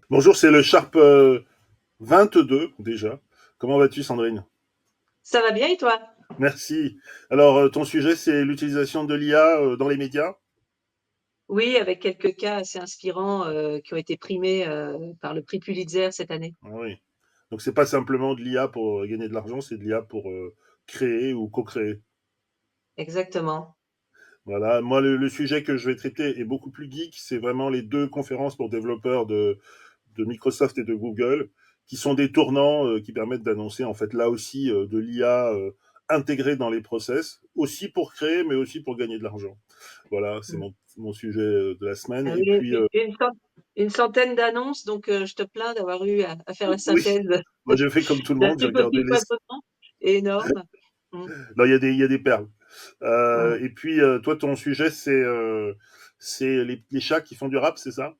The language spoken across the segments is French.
Bonjour, c'est le Sharp 22 déjà. Comment vas-tu, Sandrine? Ça va bien et toi? Merci. Alors, ton sujet, c'est l'utilisation de l'IA dans les médias? Oui, avec quelques cas assez inspirants qui ont été primés par le prix Pulitzer cette année. Ah oui. Donc, c'est pas simplement de l'IA pour gagner de l'argent, c'est de l'IA pour créer ou co-créer. Exactement. Voilà. Moi, le sujet que je vais traiter est beaucoup plus geek. C'est vraiment les deux conférences pour développeurs de Microsoft et de Google, qui sont des tournants qui permettent d'annoncer en fait là aussi de l'IA intégrée dans les process, aussi pour créer, mais aussi pour gagner de l'argent. Voilà, c'est Mm. mon sujet de la semaine. Ah Et oui, puis, une centaine d'annonces, donc je te plains d'avoir eu à faire la oui, synthèse moi j'ai fait comme tout le d'un monde, j'ai truc aussi regardé les. foisonnant et énorme. Mm. Non, il y a des perles. Ouais. Et puis, toi, ton sujet, c'est les chats qui font du rap, c'est ça?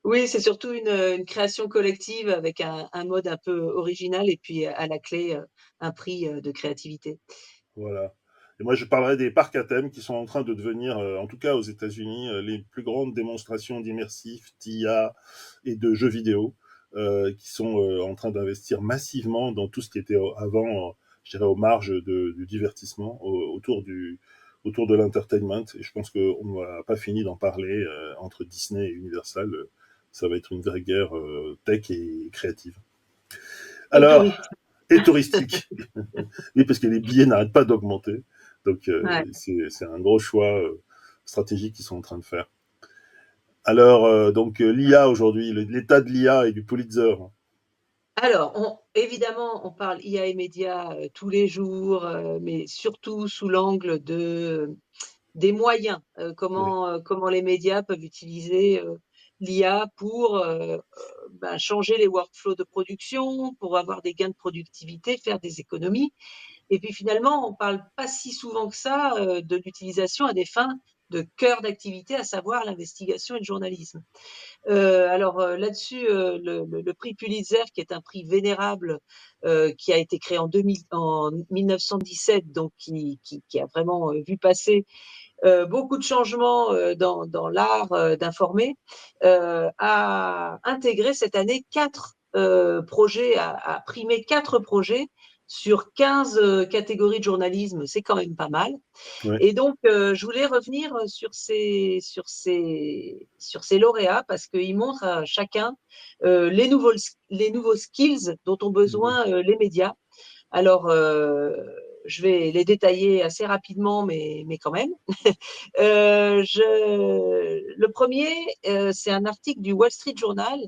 Oui, c'est surtout une création collective avec un mode un peu original et puis à la clé un prix de créativité. Voilà. Et moi, je parlerai des parcs à thème qui sont en train de devenir, en tout cas aux États-Unis, les plus grandes démonstrations d'immersif, d'IA et de jeux vidéo, qui sont en train d'investir massivement dans tout ce qui était avant, je dirais, aux marges du divertissement, autour de l'entertainment. Et je pense qu'on n'a pas fini d'en parler entre Disney et Universal. Ça va être une vraie guerre tech et créative. Et Alors, touriste. et touristique. Oui, parce que les billets n'arrêtent pas d'augmenter. Donc, Ouais. c'est un gros choix stratégique qu'ils sont en train de faire. Alors, l'IA aujourd'hui, l'état de l'IA et du Pulitzer. Alors, évidemment, on parle IA et médias tous les jours, mais surtout sous l'angle des moyens, Oui. comment les médias peuvent utiliser l'IA pour ben, changer les workflows de production, pour avoir des gains de productivité, faire des économies. Et puis finalement, on ne parle pas si souvent que ça de l'utilisation à des fins de cœur d'activité, à savoir l'investigation et le journalisme. Là-dessus, le prix Pulitzer, qui est un prix vénérable, qui a été créé en 1917, donc qui a vraiment vu passer beaucoup de changements dans l'art d'informer, a intégré cette année quatre projets, a primé quatre projets sur 15 catégories de journalisme, c'est quand même pas mal. Ouais. Et donc, je voulais revenir sur ces lauréats parce qu'ils montrent à chacun les nouveaux skills dont ont Mhm. besoin les médias. Alors, je vais les détailler assez rapidement, mais quand même. Le premier, c'est un article du Wall Street Journal.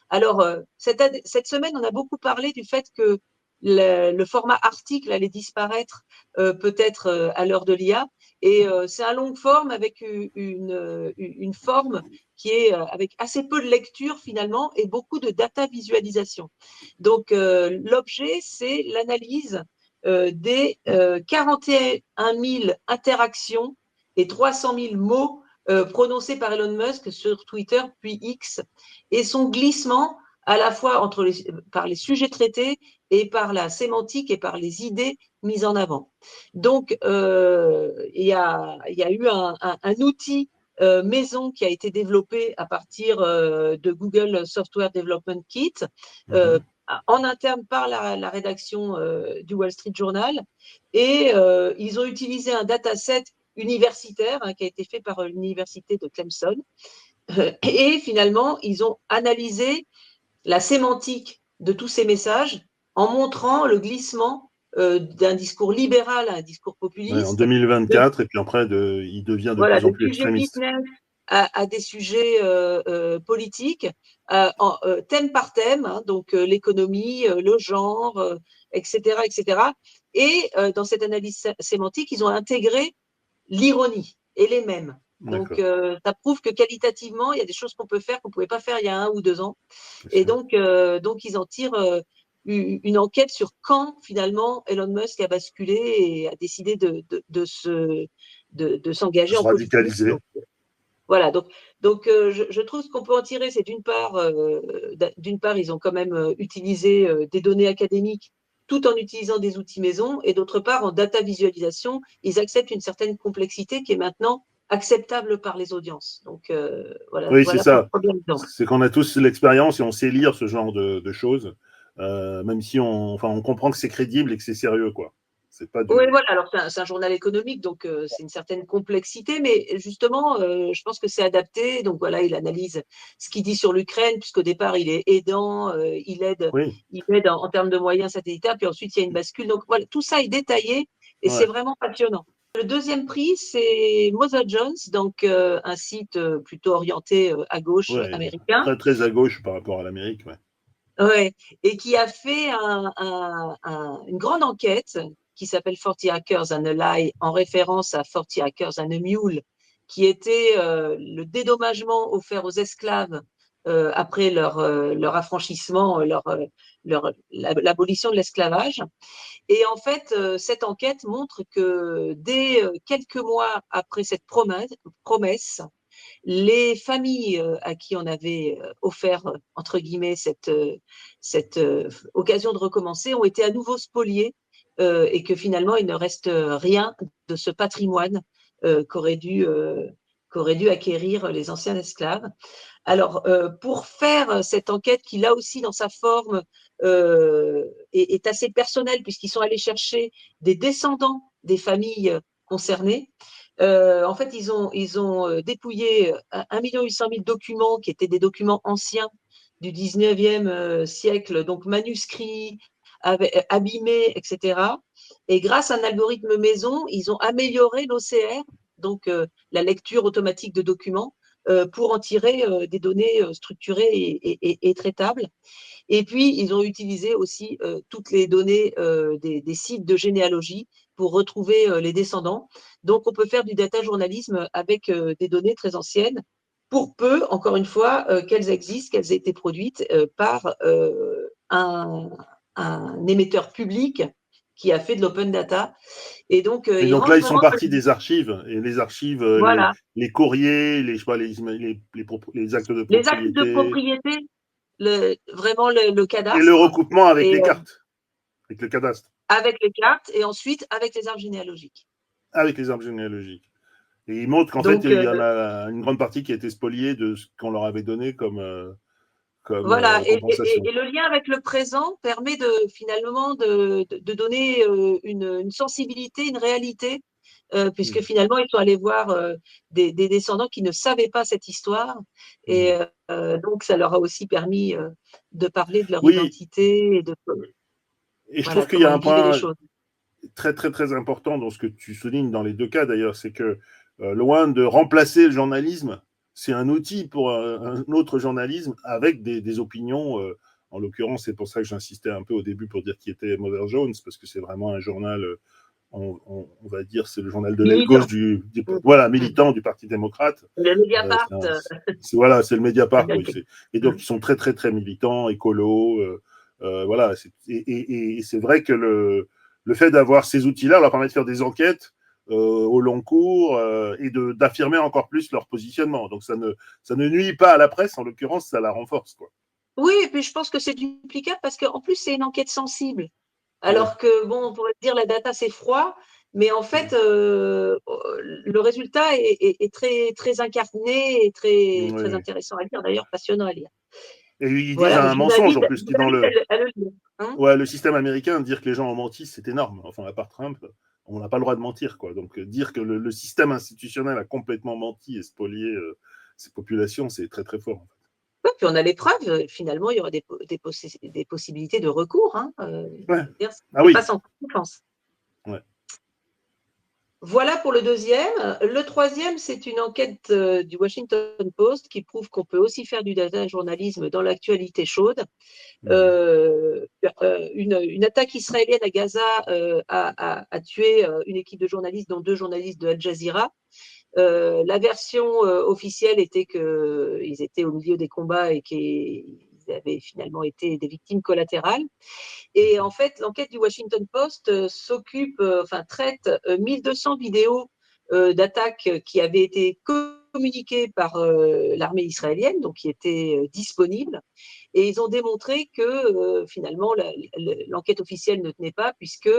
Alors, cette semaine, on a beaucoup parlé du fait que le format article allait disparaître peut-être à l'heure de l'IA. Et c'est un long forme avec une forme qui est avec assez peu de lecture finalement et beaucoup de data visualisation. Donc, l'objet, c'est l'analyse des 41 000 interactions et 300 000 mots prononcés par Elon Musk sur Twitter puis X et son glissement à la fois par les sujets traités et par la sémantique et par les idées mises en avant. Donc, il y a eu un outil maison qui a été développé à partir de Google Software Development Kit euh, Mhm. en interne par la rédaction du Wall Street Journal. Et ils ont utilisé un dataset universitaire qui a été fait par l'université de Clemson. Et finalement, ils ont analysé la sémantique de tous ces messages en montrant le glissement d'un discours libéral à un discours Ouais, en populiste, de, 2024, et puis après, il devient de voilà, plus en de plus sujets extrémiste. business à des sujets politiques, thème par thème, hein, donc l'économie, le genre, etc., etc. Et dans cette analyse sémantique, ils ont intégré l'ironie et les mêmes. Donc, D'accord, ça prouve que qualitativement, il y a des choses qu'on peut faire qu'on ne pouvait pas faire il y a 1 ou 2 ans. c'est Et sûr. donc ils en tirent une enquête sur quand finalement Elon Musk a basculé et a décidé de De s'engager se en politique. radicaliser. Donc, voilà, donc je trouve ce qu'on peut en tirer, c'est d'une part, ils ont quand même utilisé des données académiques tout en utilisant des outils maison, et d'autre part, en data visualisation, ils acceptent une certaine complexité qui est maintenant acceptable par les audiences. Donc Oui, c'est voilà pour le ça. premier exemple. C'est qu'on a tous l'expérience et on sait lire ce genre de choses, même si on comprend que c'est crédible et que c'est sérieux, quoi. C'est pas Oui, du. voilà. Alors, c'est un journal économique, donc c'est une certaine complexité, mais justement, je pense que c'est adapté. Donc voilà, il analyse ce qu'il dit sur l'Ukraine, puisqu'au départ, il est aidant, Oui, il aide en termes de moyens satellitaires, puis ensuite, il y a une bascule. Donc voilà, tout ça est détaillé et c'est ouais, vraiment passionnant. Le deuxième prix, c'est Mother Jones, donc un site plutôt orienté à gauche ouais, américain. très très à gauche par rapport à l'Amérique, ouais. Ouais, et qui a fait une grande enquête qui s'appelle 40 Acres and a Lie, en référence à 40 Acres and a Mule, qui était le dédommagement offert aux esclaves après leur affranchissement, l'abolition de l'esclavage. Et en fait, cette enquête montre que dès quelques mois après cette promesse, les familles à qui on avait offert, entre guillemets, cette occasion de recommencer ont été à nouveau spoliées et que finalement, il ne reste rien de ce patrimoine qu'auraient dû acquérir les anciens esclaves. Alors, pour faire cette enquête qui, là aussi, dans sa forme, est assez personnelle, puisqu'ils sont allés chercher des descendants des familles concernées, en fait, ils ont dépouillé 1 800 000 documents qui étaient des documents anciens du 19e siècle, donc manuscrits, abîmés, etc. Et grâce à un algorithme maison, ils ont amélioré l'OCR, donc la lecture automatique de documents, pour en tirer des données structurées et traitables. Et puis, ils ont utilisé aussi toutes les données des sites de généalogie pour retrouver les descendants. Donc, on peut faire du data journalisme avec des données très anciennes, pour peu, encore une fois, qu'elles existent, qu'elles aient été produites par un émetteur public qui a fait de l'open data. Et donc, Et ils donc là, rentrent ils sont vraiment dans partis des archives, et les archives, voilà, les courriers, les, je sais pas, les actes de les actes de propriété, propriété, vraiment le et le cadastre, recoupement avec et les cartes, avec le cadastre, avec les cartes, et ensuite avec les arbres généalogiques. avec les arbres généalogiques. Et ils montrent qu'en fait, Donc, il y en a une grande partie qui a été spoliée de ce qu'on leur avait donné comme voilà, compensation. et le lien avec le présent permet finalement de donner une sensibilité, une réalité, puisque Hmm. finalement, ils sont allés voir des descendants qui ne savaient pas cette histoire. Hmm. Et donc, ça leur a aussi permis de parler de leur Oui, identité et de et je trouve voilà, qu'il y a comment un ils vivaient les point choses. très très très important dans ce que tu soulignes dans les deux cas d'ailleurs, c'est que loin de remplacer le journalisme, c'est un outil pour un autre journalisme avec des opinions. En l'occurrence, c'est pour ça que j'insistais un peu au début pour dire qui était Mother Jones, parce que c'est vraiment un journal, on va dire, c'est le journal de l'aile gauche Militant. voilà, Mm. militant du Parti démocrate. Le Mediapart Voilà, c'est le Mediapart. Quoi. américain. Et donc, Mm. ils sont très, très, très militants, écolos. Voilà. Et c'est vrai que le fait d'avoir ces outils-là leur permet de faire des enquêtes au long cours et d'affirmer encore plus leur positionnement. Donc, ça ne nuit pas à la presse, en l'occurrence, ça la renforce. Quoi. Oui, et puis je pense que c'est duplicable parce qu'en plus, c'est une enquête sensible. Ouais. Alors que, bon, on pourrait dire la data, c'est froid, mais en fait, le résultat est très, très incarné et très, très Ouais. intéressant à lire, d'ailleurs passionnant à lire. Et ils disent Voilà, donc un mensonge en plus, je qui vous dans invite le, à le lire. Hein. ouais, le système américain, dire que les gens ont menti, c'est énorme. Enfin, à part Trump, on n'a pas le droit de mentir. Quoi. Donc, dire que le système institutionnel a complètement menti et spolié ces populations, c'est très, très fort. En Ouais, puis on a les preuves, finalement, il y aura des possibilités de recours. Hein, fait. Ouais. Ah c'est pas oui. sans conséquence. Ouais. Voilà pour le deuxième. Le troisième, c'est une enquête du Washington Post qui prouve qu'on peut aussi faire du data journalisme dans l'actualité chaude. Mmh. Une attaque israélienne à Gaza a tué une équipe de journalistes, dont 2 journalistes de Al Jazeera. La version officielle était qu'ils étaient au milieu des combats et qu'ils avaient finalement été des victimes collatérales. Et en fait, l'enquête du Washington Post traite 1200 vidéos d'attaques qui avaient été communiqué par l'armée israélienne, donc qui était disponible, et ils ont démontré que finalement l'enquête officielle ne tenait pas puisque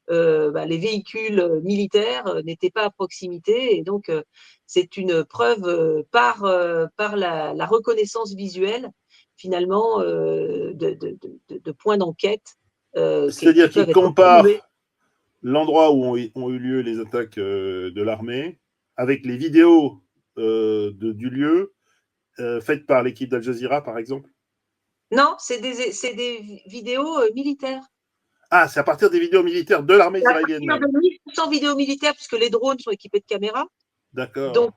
les véhicules militaires n'étaient pas à proximité, et donc c'est une preuve par la reconnaissance visuelle finalement de points d'enquête qui C'est-à-dire peuvent qu'ils être prouvés. comparent l'endroit où ont eu lieu les attaques de l'armée avec les vidéos du lieu faites par l'équipe d'Al Jazeera, par exemple. Non, c'est des vidéos militaires. Ah, c'est à partir des vidéos militaires de l'armée C'est à israélienne partir même. de 1100 vidéos militaires, puisque les drones sont équipés de caméras. D'accord. Donc,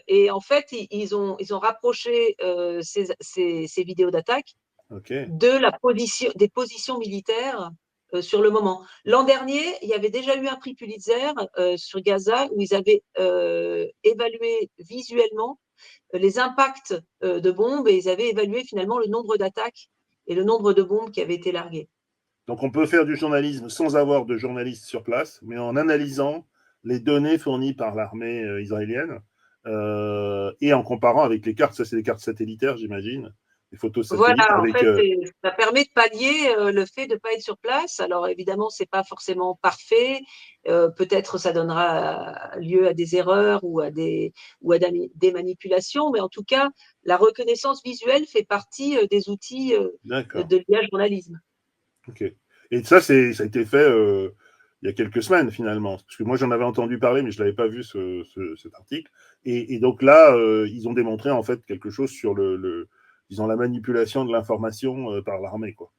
et en fait, ils ont rapproché ces vidéos d'attaque Ok. des positions militaires sur le moment. L'an dernier, il y avait déjà eu un prix Pulitzer sur Gaza où ils avaient évalué visuellement les impacts de bombes, et ils avaient évalué finalement le nombre d'attaques et le nombre de bombes qui avaient été larguées. Donc on peut faire du journalisme sans avoir de journalistes sur place, mais en analysant les données fournies par l'armée israélienne et en comparant avec les cartes. Ça, c'est des cartes satellitaires, j'imagine, des photos satellites Voilà, en avec. fait, ça permet de pallier le fait de ne pas être sur place. Alors évidemment, ce n'est pas forcément parfait. Peut-être ça donnera lieu à des erreurs ou à des manipulations, mais en tout cas, la reconnaissance visuelle fait partie des outils D'accord. de l'IA journalisme. Ok. Et ça, ça a été fait il y a quelques semaines finalement, parce que moi j'en avais entendu parler, mais je l'avais pas vu cet article. Et donc là, ils ont démontré en fait quelque chose sur disons la manipulation de l'information par l'armée, quoi.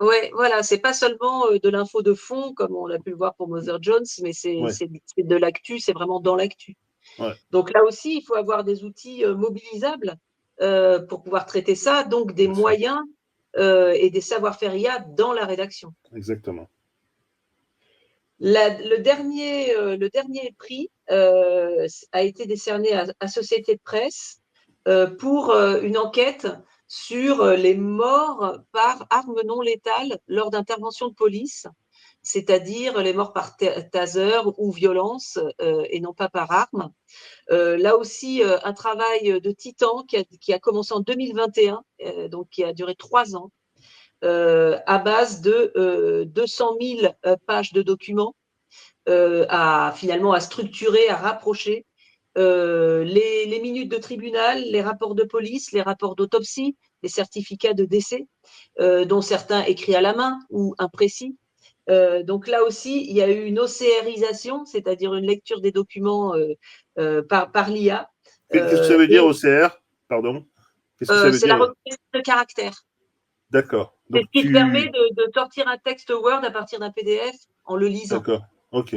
Oui, voilà, c'est pas seulement de l'info de fond, comme on a pu le voir pour Mother Jones, mais Ouais, c'est de l'actu, c'est vraiment dans l'actu. ouais, Donc là aussi, il faut avoir des outils mobilisables pour pouvoir traiter ça, donc des bien sûr, moyens et des savoir-faire IA dans la rédaction. exactement. Le dernier prix a été décerné à Société de Presse pour une enquête sur les morts par arme non létale lors d'interventions de police, c'est-à-dire les morts par taser ou violence et non pas par arme. Là aussi, un travail de titan qui a commencé en 2021, donc qui a duré 3 ans, à base de 200 000 pages de documents, finalement à structurer, à rapprocher les minutes de tribunal, les rapports de police, les rapports d'autopsie, les certificats de décès, dont certains écrits à la main ou imprécis. Donc là aussi, il y a eu une OCRisation, c'est-à-dire une lecture des documents par l'IA. Qu'est-ce que ça veut dire OCR? Pardon. Qu'est-ce que ça veut C'est la dire? reconnaissance de caractère. D'accord. C'est Donc ce qui te permet de sortir un texte Word à partir d'un PDF en le lisant. D'accord. Ok.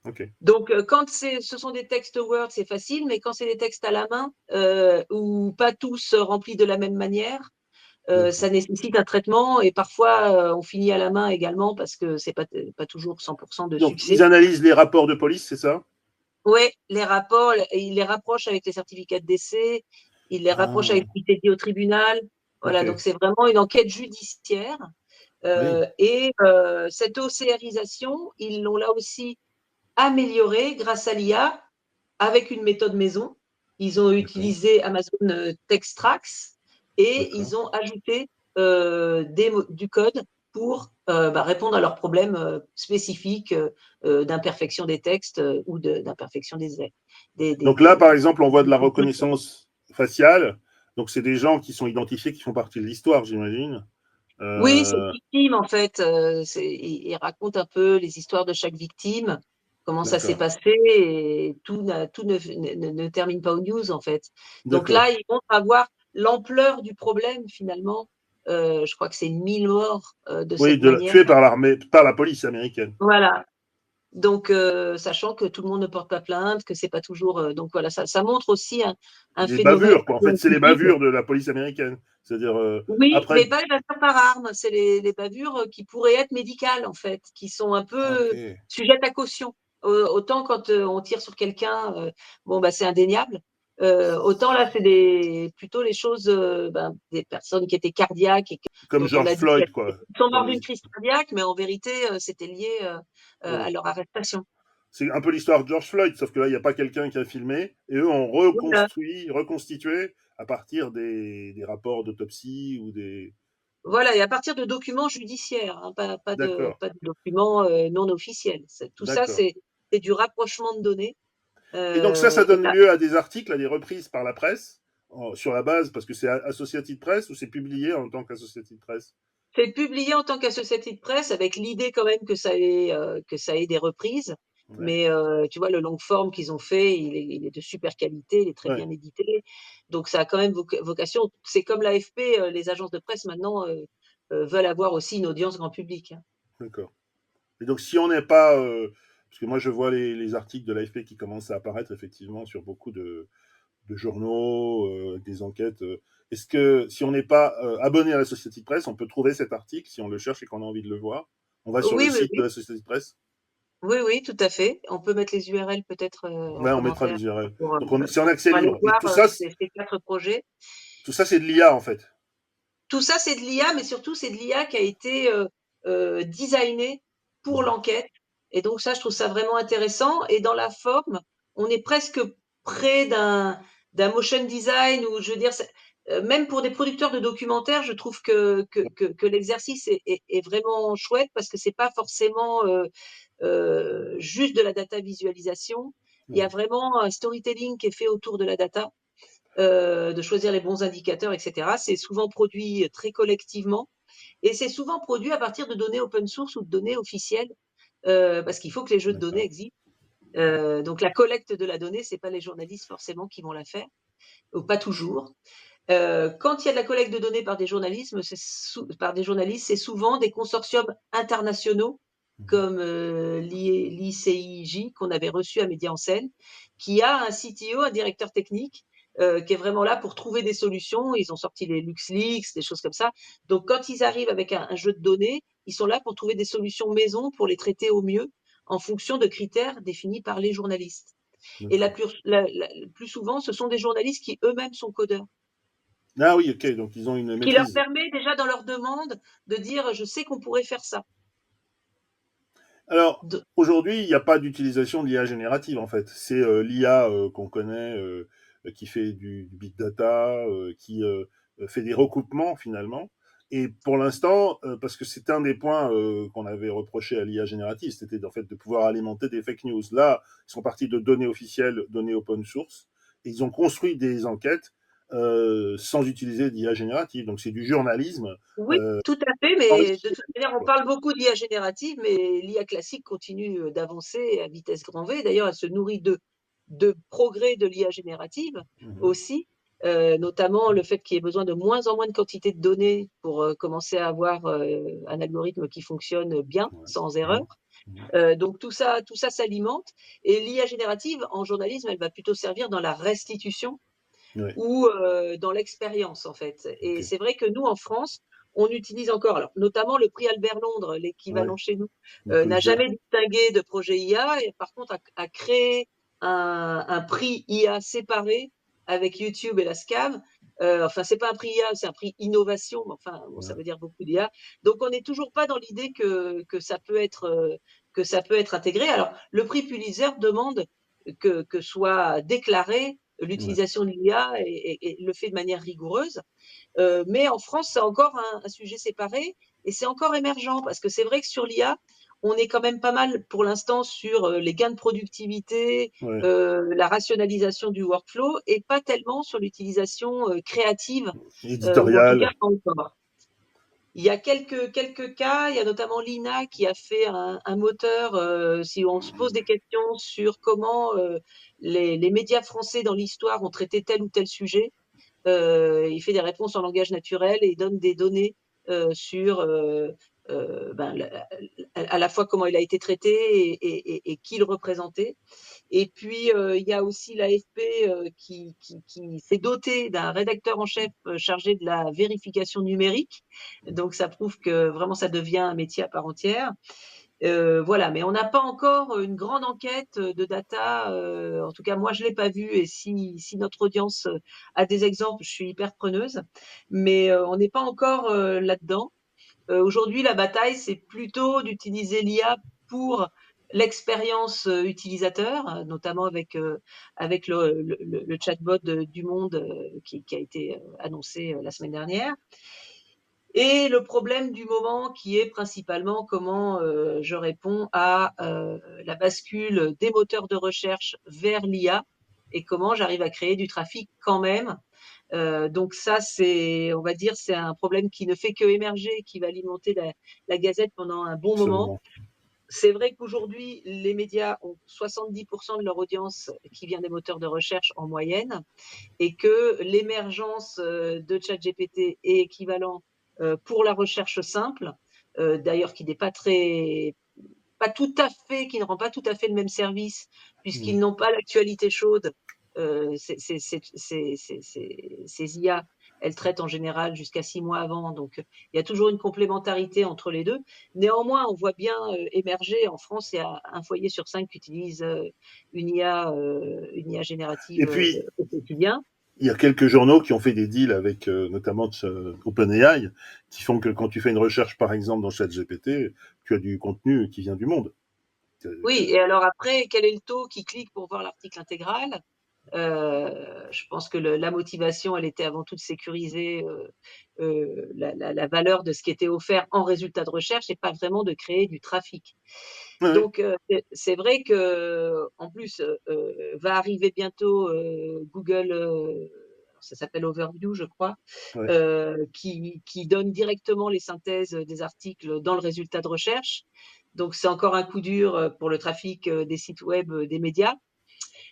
Ok. Donc, quand ce sont des textes Word, c'est facile, mais quand c'est des textes à la main, ou pas tous remplis de la même manière, ça nécessite un traitement, et parfois, on finit à la main également parce que c'est pas toujours 100% de Donc ils succès. analysent les rapports de police, c'est ça? Oui, les rapports, ils les rapprochent avec les certificats de décès, ils les rapprochent avec Ah, ce qui s'est dit au tribunal. ok. Voilà, donc c'est vraiment une enquête judiciaire. Oui. Et cette OCRisation, ils l'ont là aussi améliorée grâce à l'IA avec une méthode maison. Ils ont D'accord. utilisé Amazon Textrax et D'accord. ils ont ajouté du code pour répondre à leurs problèmes spécifiques d'imperfection des textes ou d'imperfection Donc là, par des. exemple, on voit de la reconnaissance faciale. Donc c'est des gens qui sont identifiés, qui font partie de l'histoire, j'imagine. Oui, c'est Euh, victime en fait. Il raconte un peu les histoires de chaque victime, comment ça s'est d'accord. passé, et tout ne termine pas aux news en fait. Donc D'accord. là, ils vont avoir l'ampleur du problème finalement. Je crois que c'est 1000 morts de Oui, cette manière. tués par l'armée, par la police américaine. Voilà. Donc, sachant que tout le monde ne porte pas plainte, que c'est pas toujours. Donc voilà, ça montre aussi un Des phénomène bavures, quoi. En fait, c'est les scientifique. bavures de la police américaine. C'est-à-dire, Oui, après. mais pas les bavures par arme, c'est les bavures qui pourraient être médicales en fait, qui sont un Ok. peu sujettes à caution. Autant quand on tire sur quelqu'un, bon bah c'est indéniable. Autant là, c'est plutôt les choses, des personnes qui étaient cardiaques et Comme dont on George a dit Floyd, qu'elles quoi. sont Dans mortes d'une les. crise cardiaque, mais en vérité, c'était lié à Oui. leur arrestation. C'est un peu l'histoire de George Floyd, sauf que là, il n'y a pas quelqu'un qui a filmé, et eux ont Voilà. reconstitué à partir des rapports d'autopsie ou des. Voilà, et à partir de documents judiciaires, hein, D'accord, pas de documents non officiels. Tout ça, d'accord. c'est du rapprochement de données. Et donc ça Et donne lieu à des articles, à des reprises par la presse, sur la base, parce que c'est Associated Press ou c'est publié en tant qu'Associated Press. c'est publié en tant qu'Associated Press avec l'idée quand même que ça ait des reprises. Ouais. Mais tu vois, le long form qu'ils ont fait, il est de super qualité, il est très Ouais, bien édité. Donc ça a quand même vocation. C'est comme l'AFP, les agences de presse maintenant veulent avoir aussi une audience grand public, hein. d'accord. Et donc si on n'est pas, parce que moi je vois les articles de l'AFP qui commencent à apparaître effectivement sur beaucoup de journaux, des enquêtes. Est-ce que si on n'est pas abonné à la Société de Presse, on peut trouver cet article si on le cherche et qu'on a envie de le voir? On va sur le Oui, oui, site de oui. la Société de Presse. Oui, oui, tout à fait. On peut mettre les URL peut-être en Ouais, on mettra commentaire les URL. Donc c'est en accès pour aller libre. Et voir ces 4 projets. tout ça c'est de l'IA en fait. Tout ça, c'est de l'IA, mais surtout, c'est de l'IA qui a été designée pour Mhm. l'enquête. Et donc, ça, je trouve ça vraiment intéressant. Et dans la forme, on est presque près d'un motion design ou, je veux dire, même pour des producteurs de documentaires, je trouve que l'exercice est vraiment chouette parce que c'est pas forcément juste de la data visualisation. Il y a Ouais, vraiment un storytelling qui est fait autour de la data, de choisir les bons indicateurs, etc. C'est souvent produit très collectivement et c'est souvent produit à partir de données open source ou de données officielles parce qu'il faut que les jeux de données d'accord. existent. Donc la collecte de la donnée, c'est pas les journalistes forcément qui vont la faire, ou pas toujours. Quand il y a de la collecte de données par des journalistes, c'est souvent des consortiums internationaux Mhm. comme l'ICIJ qu'on avait reçu à Média en Scène, qui a un CTO, un directeur technique, qui est vraiment là pour trouver des solutions. Ils ont sorti les LuxLeaks, des choses comme ça. Donc quand ils arrivent avec un jeu de données, ils sont là pour trouver des solutions maison pour les traiter au mieux en fonction de critères définis par les journalistes. Et D'accord. le plus souvent, ce sont des journalistes qui eux-mêmes sont codeurs. Ah oui, ok, donc ils ont une Ce qui leur maîtrise. permet déjà dans leur demande de dire je sais qu'on pourrait faire ça. Alors, De- aujourd'hui, il n'y a pas d'utilisation de l'IA générative, en fait. C'est l'IA qu'on connaît, qui fait du big data, qui fait des recoupements, finalement. Et pour l'instant, parce que c'est un des points qu'on avait reproché à l'IA générative, c'était en fait de pouvoir alimenter des fake news. Là, ils sont partis de données officielles, données open source, et ils ont construit des enquêtes sans utiliser d'IA générative. Donc c'est du journalisme. Oui, Euh, tout à fait, mais de toute manière, on parle beaucoup d'IA générative, mais l'IA classique continue d'avancer à vitesse grand V. D'ailleurs, elle se nourrit de progrès de l'IA générative mhm, aussi, notamment le fait qu'il y ait besoin de moins en moins de quantité de données pour commencer à avoir un algorithme qui fonctionne bien, ouais, sans erreur. mhm, mhm, Donc tout ça s'alimente. Et l'IA générative en journalisme, elle va plutôt servir dans la restitution ouais, ou dans l'expérience en fait. ok. Et c'est vrai que nous en France, on utilise encore, alors, notamment le prix Albert Londres, l'équivalent Ouais, chez nous, le n'a plagiat. jamais distingué de projet IA et par contre a créé un prix IA séparé avec YouTube et la SCAV. Enfin, c'est pas un prix IA, c'est un prix innovation, mais enfin, bon, ça Ouais, veut dire beaucoup d'IA. Donc, on n'est toujours pas dans l'idée que ça peut être intégré. Alors, le prix Pulitzer demande que soit déclaré ouais, l'utilisation de l'IA et le fait de manière rigoureuse. Mais en France, c'est encore un sujet séparé et c'est encore émergent parce que c'est vrai que sur l'IA, on est quand même pas mal pour l'instant sur les gains de productivité, ouais. la rationalisation du workflow et pas tellement sur l'utilisation créative, ou en tout cas Éditorial. pas encore. Il y a quelques cas, il y a notamment l'INA qui a fait un moteur, si on se pose des questions sur comment les médias français dans l'histoire ont traité tel ou tel sujet, il fait des réponses en langage naturel et il donne des données sur ben, à la fois comment il a été traité et qui le représentait. Et puis, il y a aussi l'AFP qui s'est doté d'un rédacteur en chef chargé de la vérification numérique. Donc, ça prouve que vraiment, ça devient un métier à part entière. Voilà, mais on n'a pas encore une grande enquête de data. En tout cas, moi, je l'ai pas vue. Et si notre audience a des exemples, je suis hyper preneuse. Mais on n'est pas encore là-dedans. Aujourd'hui, la bataille, c'est plutôt d'utiliser l'IA pour l'expérience utilisateur, notamment avec le chatbot du Monde qui a été annoncé la semaine dernière. Et le problème du moment qui est principalement comment je réponds à la bascule des moteurs de recherche vers l'IA et comment j'arrive à créer du trafic quand même. Donc ça, on va dire, c'est un problème qui ne fait que émerger, qui va alimenter la Gazette pendant un bon moment. Absolument. C'est vrai qu'aujourd'hui, les médias ont 70% de leur audience qui vient des moteurs de recherche en moyenne et que l'émergence de ChatGPT est équivalent pour la recherche simple, d'ailleurs qui n'est pas tout à fait, qui ne rend pas tout à fait le même service, puisqu'ils n'ont pas l'actualité chaude. Ces IA, elles traitent en général jusqu'à 6 mois avant, donc il y a toujours une complémentarité entre les deux. Néanmoins, on voit bien émerger, en France, il y a un foyer sur 5 qui utilise une IA Et générative puis, au quotidien. il y a quelques journaux qui ont fait des deals avec notamment OpenAI, qui font que quand tu fais une recherche, par exemple, dans ChatGPT, tu as du contenu qui vient du monde. Oui, et alors après, quel est le taux qui clique pour voir l'article intégral? Je pense que la motivation, elle était avant tout de sécuriser la valeur de ce qui était offert en résultat de recherche et pas vraiment de créer du trafic. Ouais, Donc, c'est vrai que en plus, va arriver bientôt Google, ça s'appelle Overview, je crois, ouais. qui donne directement les synthèses des articles dans le résultat de recherche. Donc, c'est encore un coup dur pour le trafic des sites web des médias.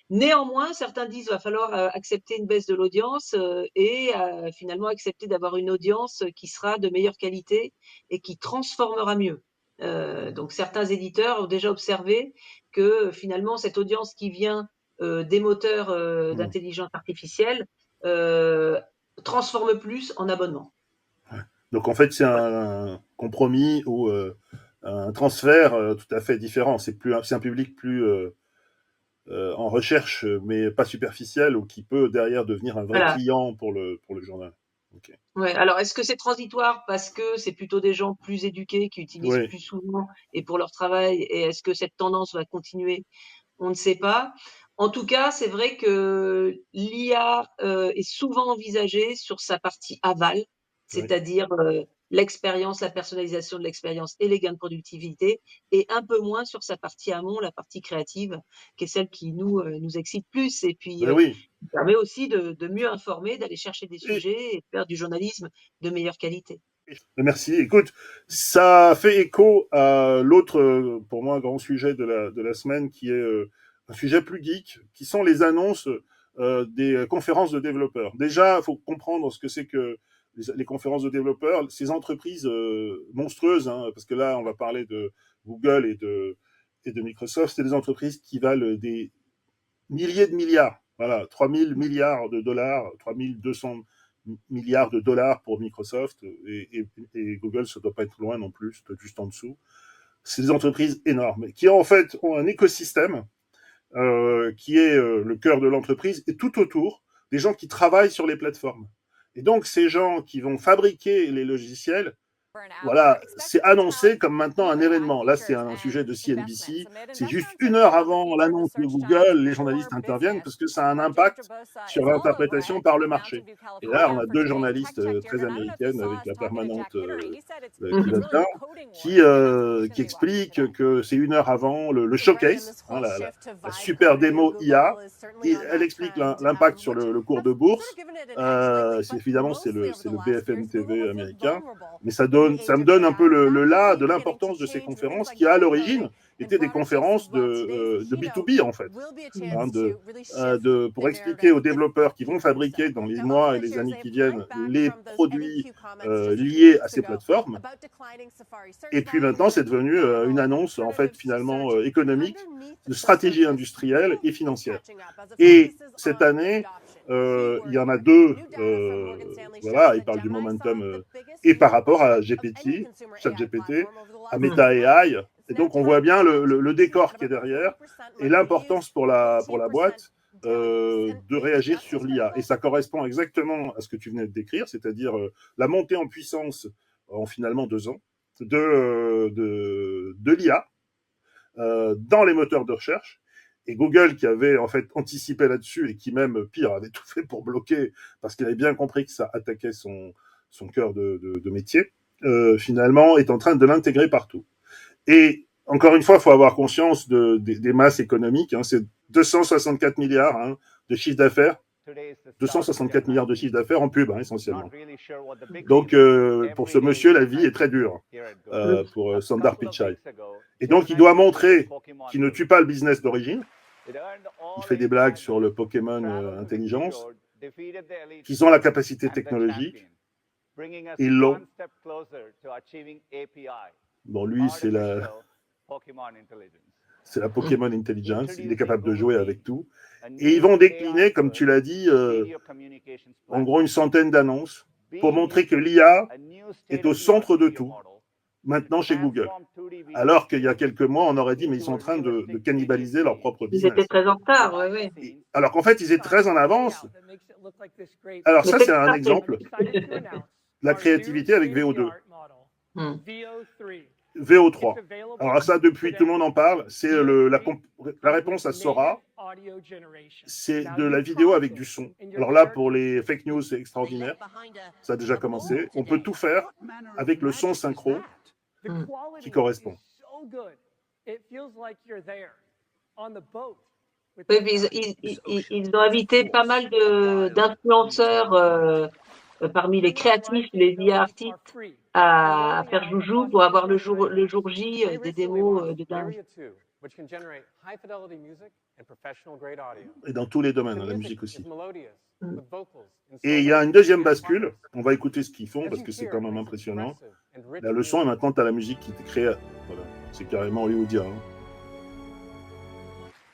Néanmoins, certains disent qu'il va falloir accepter une baisse de l'audience et finalement accepter d'avoir une audience qui sera de meilleure qualité et qui transformera mieux. Donc certains éditeurs ont déjà observé que finalement cette audience qui vient des moteurs Mm. d'intelligence artificielle euh, transforme plus en abonnement. Donc en fait, c'est Voilà. un compromis ou un transfert tout à fait différent. C'est un public plus en recherche, mais pas superficiel, ou qui peut derrière devenir un vrai Voilà. client pour le journal. Ok. Ouais. Alors, est-ce que c'est transitoire parce que c'est plutôt des gens plus éduqués qui utilisent Oui, plus souvent et pour leur travail, et est-ce que cette tendance va continuer? On ne sait pas. En tout cas, c'est vrai que l'IA est souvent envisagée sur sa partie aval, oui. c'est-à-dire l'expérience, la personnalisation de l'expérience et les gains de productivité, et un peu moins sur sa partie amont, la partie créative, qui est celle qui nous excite plus. Et puis, Ben oui. qui permet aussi de mieux informer, d'aller chercher des Et, sujets et de faire du journalisme de meilleure qualité. merci. Écoute, ça fait écho à l'autre, pour moi, grand sujet de la semaine, qui est un sujet plus geek, qui sont les annonces des conférences de développeurs. Déjà, il faut comprendre ce que c'est que les conférences de développeurs, ces entreprises monstrueuses, hein, parce que là, on va parler de Google et de Microsoft, c'est des entreprises qui valent des milliers de milliards. Voilà, 3000 milliards de dollars, 3200 milliards de dollars pour Microsoft et Google, ça ne doit pas être loin non plus, c'est peut-être juste en dessous. C'est des entreprises énormes qui en fait ont un écosystème qui est le cœur de l'entreprise et tout autour des gens qui travaillent sur les plateformes. Et donc ces gens qui vont fabriquer les logiciels, voilà, c'est annoncé comme maintenant un événement. Là, c'est un sujet de CNBC. C'est juste une heure avant l'annonce de Google, les journalistes interviennent parce que ça a un impact sur l'interprétation par le marché. Et là, on a deux journalistes très américaines avec la permanente qui va bien, qui expliquent que c'est une heure avant le showcase, hein, la super démo IA. Et elle explique l'impact sur le cours de bourse. Évidemment, c'est le BFM TV américain, mais ça me donne un peu le là de l'importance de ces conférences qui, à l'origine, étaient des conférences de B2B, en fait, hein, pour expliquer aux développeurs qui vont fabriquer dans les mois et les années qui viennent les produits liés à ces plateformes. Et puis maintenant, c'est devenu une annonce, en fait, finalement économique, de stratégie industrielle et financière. Et cette année, il y en a deux, voilà, ils parlent du momentum, et par rapport à GPT, ChatGPT, à Meta AI. Et donc, on voit bien le décor qui est derrière et l'importance pour la boîte de réagir sur l'IA. Et ça correspond exactement à ce que tu venais de décrire, c'est-à-dire la montée en puissance en finalement 2 ans de l'IA, dans les moteurs de recherche. Et Google, qui avait en fait anticipé là-dessus et qui même, pire, avait tout fait pour bloquer, parce qu'il avait bien compris que ça attaquait son cœur de métier, finalement, est en train de l'intégrer partout. Et encore une fois, il faut avoir conscience des masses économiques. Hein, c'est 264 milliards de chiffre d'affaires. 264 milliards de chiffre d'affaires en pub, essentiellement. Donc, pour ce monsieur, la vie est très dure, pour Sundar Pichai. Et donc, il doit montrer qu'il ne tue pas le business d'origine. Il fait des blagues sur le Pokémon Intelligence, qu'ils ont la capacité technologique. Ils l'ont. Bon, lui, c'est la Pokémon Intelligence. Il est capable de jouer avec tout. Et ils vont décliner, comme tu l'as dit, en gros une centaine d'annonces pour montrer que l'IA est au centre de tout, maintenant chez Google. Alors qu'il y a quelques mois, on aurait dit, mais ils sont en train de cannibaliser leur propre business. Ils étaient très en retard, oui, oui. Alors qu'en fait, ils étaient très en avance. Alors ça, c'est un exemple de la créativité avec VO2. VO3. Alors ça, depuis, tout le monde en parle. C'est la réponse à Sora. C'est de la vidéo avec du son. Alors là, pour les fake news, c'est extraordinaire. Ça a déjà commencé. On peut tout faire avec le son synchro qui correspond. Oui, ils ont invité pas mal d'influenceurs parmi les créatifs, les IA artistes, à faire joujou pour avoir le jour J des démos de dingue. Et dans tous les domaines, la musique aussi. Et il y a une deuxième bascule. On va écouter ce qu'ils font parce que c'est quand même impressionnant. La leçon, et maintenant, tu as la musique qui est créée. Voilà. C'est carrément hollywoodien.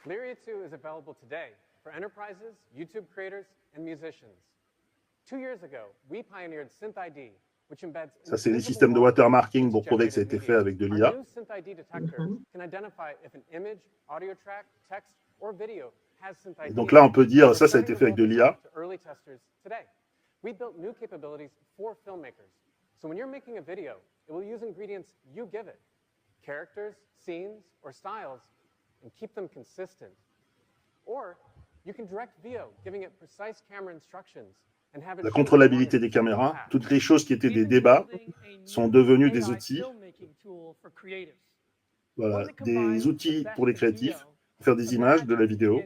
Lyria 2 is available today for enterprises, YouTube creators, and musicians. 2 years ago, we pioneered SynthID, which embeds. Ça, c'est des systèmes de watermarking pour prouver que ça a été fait avec de l'IA. Et donc là, on peut dire, ça a été fait avec de l'IA. We built new capabilities for filmmakers. So when you're making a video, it will use ingredients you give it, characters, scenes, or styles, and keep them consistent. Or you can direct VO, giving it precise camera instructions. La contrôlabilité des caméras, toutes les choses qui étaient des débats sont devenues des outils. Voilà, des outils pour les créatifs, pour faire des images, de la vidéo.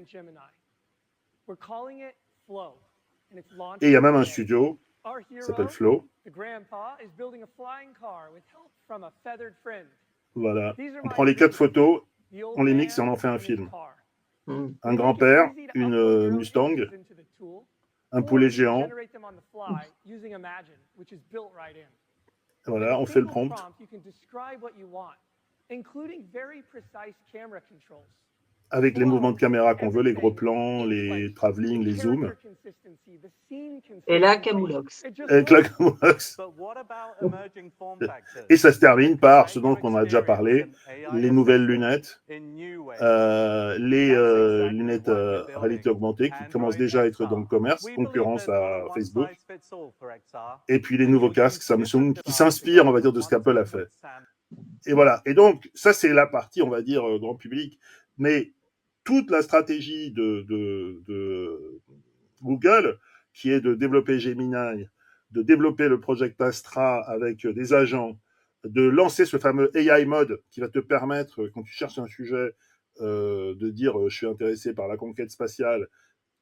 Et il y a même un studio qui s'appelle Flow. Voilà, on prend les 4 photos, on les mixe et on en fait un film. Un grand-père, une Mustang, un poulet géant. Voilà, on fait le prompt. Avec les mouvements de caméra qu'on veut, les gros plans, les travelling, les zooms. Et là, Camoulox. Avec la Camoulox. Et ça se termine par ce dont on a déjà parlé, les nouvelles lunettes, les lunettes réalité augmentée qui commencent déjà à être dans le commerce, concurrence à Facebook. Et puis les nouveaux casques Samsung qui s'inspirent, on va dire, de ce qu'Apple a fait. Et voilà. Et donc, ça, c'est la partie, on va dire, grand public. Mais toute la stratégie de Google, qui est de développer Gemini, de développer le Project Astra avec des agents, de lancer ce fameux AI Mode qui va te permettre, quand tu cherches un sujet, de dire je suis intéressé par la conquête spatiale,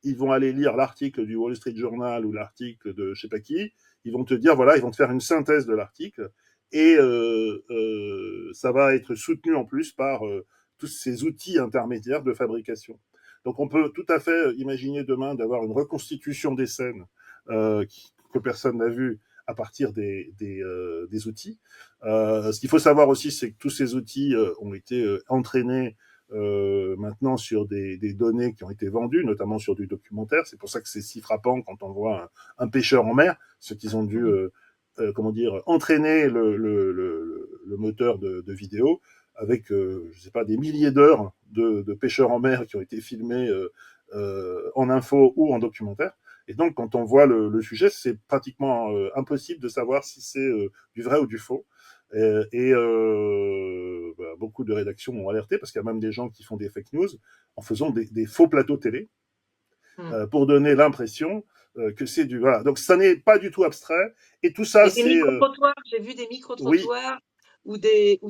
ils vont aller lire l'article du Wall Street Journal ou l'article de je sais pas qui, ils vont te dire, voilà, ils vont te faire une synthèse de l'article, et ça va être soutenu en plus par tous ces outils intermédiaires de fabrication. Donc on peut tout à fait imaginer demain d'avoir une reconstitution des scènes que personne n'a vues à partir des outils. Ce qu'il faut savoir aussi, c'est que tous ces outils ont été entraînés maintenant sur des données qui ont été vendues, notamment sur du documentaire. C'est pour ça que c'est si frappant quand on voit un pêcheur en mer, ceux qui ont dû entraîner le moteur de vidéo avec, je sais pas, des milliers d'heures de pêcheurs en mer qui ont été filmés en info ou en documentaire. Et donc, quand on voit le sujet, c'est pratiquement impossible de savoir si c'est du vrai ou du faux. Beaucoup de rédactions ont alerté parce qu'il y a même des gens qui font des fake news en faisant des faux plateaux télé pour donner l'impression que c'est du... Voilà. Donc, ça n'est pas du tout abstrait. Et tout ça, Et des c'est... micro-trottoirs, j'ai vu des oui, micro-trottoirs ou des